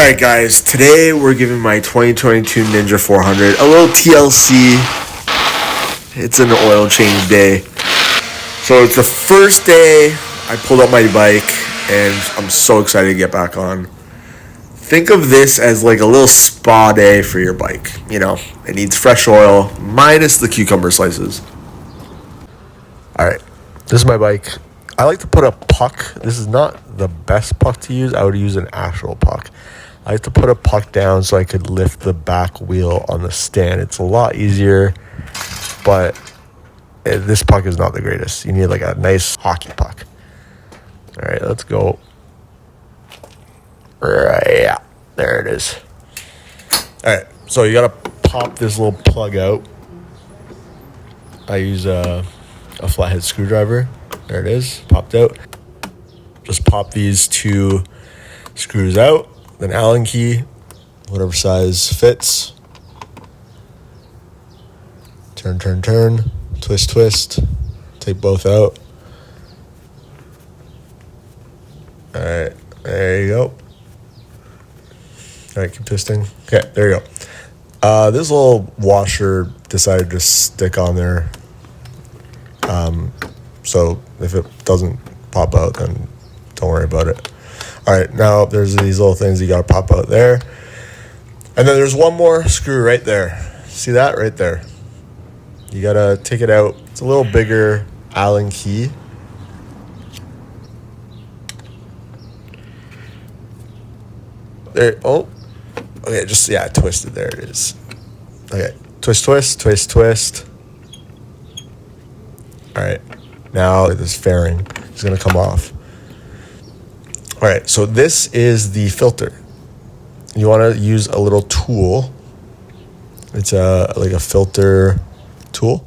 Alright guys, today we're giving my 2022 Ninja 400 a little TLC. It's an oil change day. So it's the first day I pulled up my bike and I'm so excited to get back on. Think of this as like a little spa day for your bike. You know, it needs fresh oil minus the cucumber slices. Alright, this is my bike. I like to put a puck. This is not the best puck to use. I would use an actual puck. I like to put a puck down so I could lift the back wheel on the stand. It's a lot easier, but this puck is not the greatest. You need like a nice hockey puck. All right, let's go. Right, yeah, there it is. All right, so you gotta pop this little plug out. I use a flathead screwdriver. There it is, popped out. Just pop these two screws out. Then Allen key, whatever size fits. Turn, turn, turn. Twist, twist. Take both out. All right, there you go. All right, keep twisting. Okay, there you go. This little washer decided to stick on there. So if it doesn't pop out, then don't worry about it. All right, now there's these little things you got to pop out there. And then there's one more screw right there. See that right there? You got to take it out. It's a little bigger Allen key. There, oh. Okay, just, yeah, twist it. There it is. Okay, twist, twist, twist, twist. All right, now this fairing is going to come off. All right, so this is the filter. You want to use a little tool. It's like a filter tool.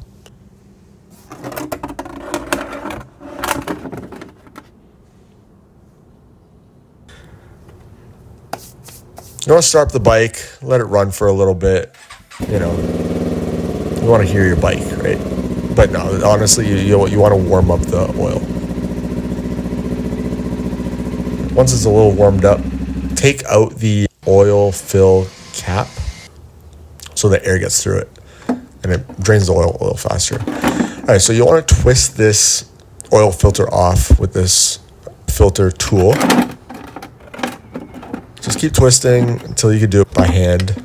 You want to start up the bike, let it run for a little bit. You know, you want to hear your bike, right? But no, honestly, you want to warm up the oil. Once it's a little warmed up, take out the oil fill cap so the air gets through it and it drains the oil faster. All right, so you want to twist this oil filter off with this filter tool. Just keep twisting until you can do it by hand.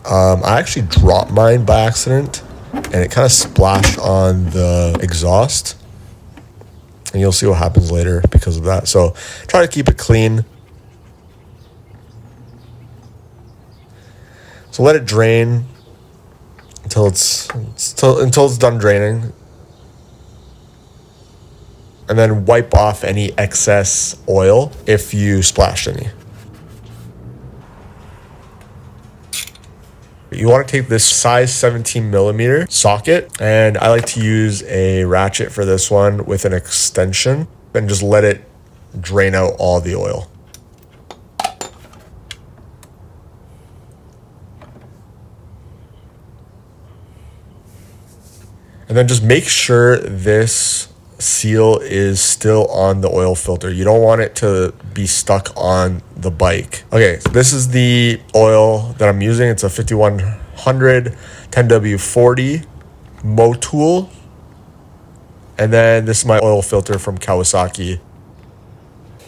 I actually dropped mine by accident and it kind of splashed on the exhaust. And you'll see what happens later because of that. So try to keep it clean. So let it drain until it's done draining. And then wipe off any excess oil if you splashed any. You want to take this size 17 millimeter socket, and I like to use a ratchet for this one with an extension and just let it drain out all the oil. And then just make sure this seal is still on the oil filter. You don't want it to be stuck on the bike. Okay, so this is the oil that I'm using. It's a 5100 10W40 Motul. And then this is my oil filter from Kawasaki.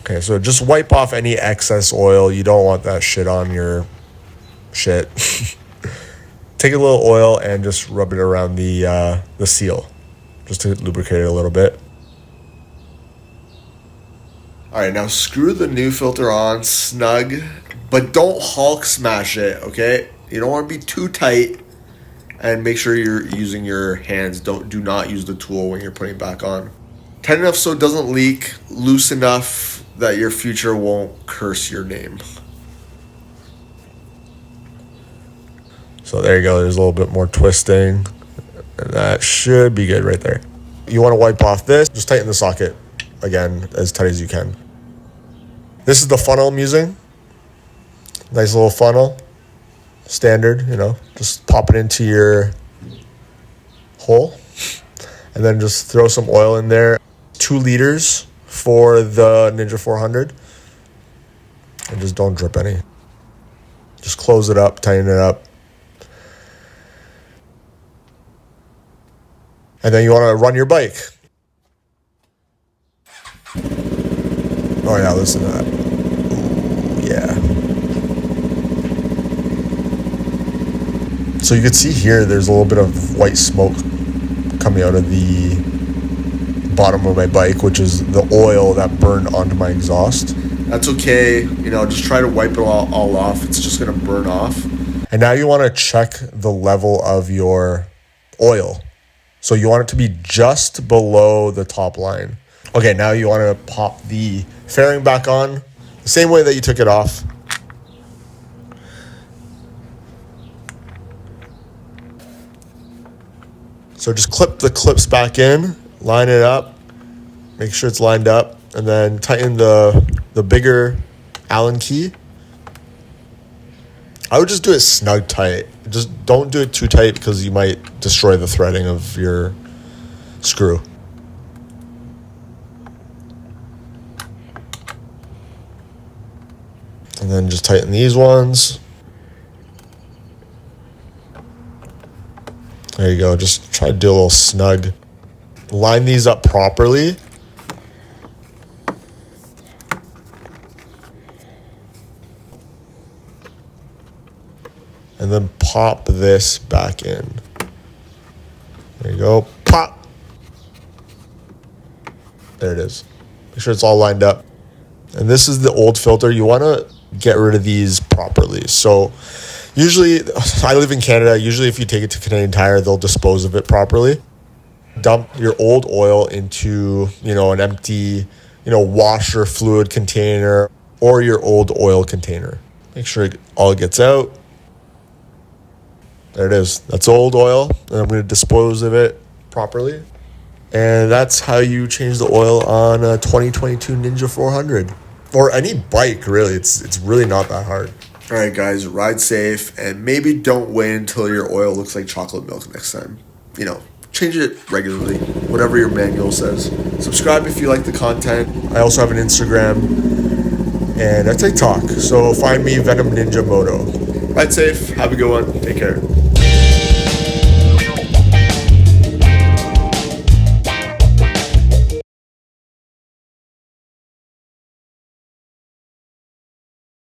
Okay, so just wipe off any excess oil. You don't want that shit on your shit. Take a little oil and just rub it around the seal, just to lubricate it a little bit. All right, now screw the new filter on snug, but don't Hulk smash it, okay? You don't want to be too tight, and make sure you're using your hands. Do not use the tool when you're putting it back on. Tight enough so it doesn't leak, loose enough that your future won't curse your name. So there you go, there's a little bit more twisting. And that should be good right there. You want to wipe off this. Just tighten the socket, again, as tight as you can. This is the funnel I'm using. Nice little funnel. Standard, you know. Just pop it into your hole. And then just throw some oil in there. 2 liters for the Ninja 400. And just don't drip any. Just close it up, tighten it up. And then you want to run your bike. Oh yeah, listen to that. Ooh, yeah. So you can see here, there's a little bit of white smoke coming out of the bottom of my bike, which is the oil that burned onto my exhaust. That's okay. You know, just try to wipe it all off. It's just going to burn off. And now you want to check the level of your oil. So you want it to be just below the top line. Okay, now you want to pop the fairing back on the same way that you took it off. So just clip the clips back in, line it up, make sure it's lined up, and then tighten the bigger Allen key. I would just do it snug tight. Just don't do it too tight because you might destroy the threading of your screw. And then just tighten these ones. There you go. Just try to do a little snug. Line these up properly. And then pop this back in. There you go. Pop. There it is. Make sure it's all lined up. And this is the old filter. You want to get rid of these properly. So usually, I live in Canada. Usually if you take it to Canadian Tire, they'll dispose of it properly. Dump your old oil into, an empty, washer fluid container or your old oil container. Make sure it all gets out. There it is. That's old oil. And I'm going to dispose of it properly. And that's how you change the oil on a 2022 Ninja 400. Or any bike, really. It's really not that hard. All right, guys, ride safe. And maybe don't wait until your oil looks like chocolate milk next time. Change it regularly, whatever your manual says. Subscribe if you like the content. I also have an Instagram and a TikTok. So find me, Venom Ninja Moto. Ride safe. Have a good one. Take care.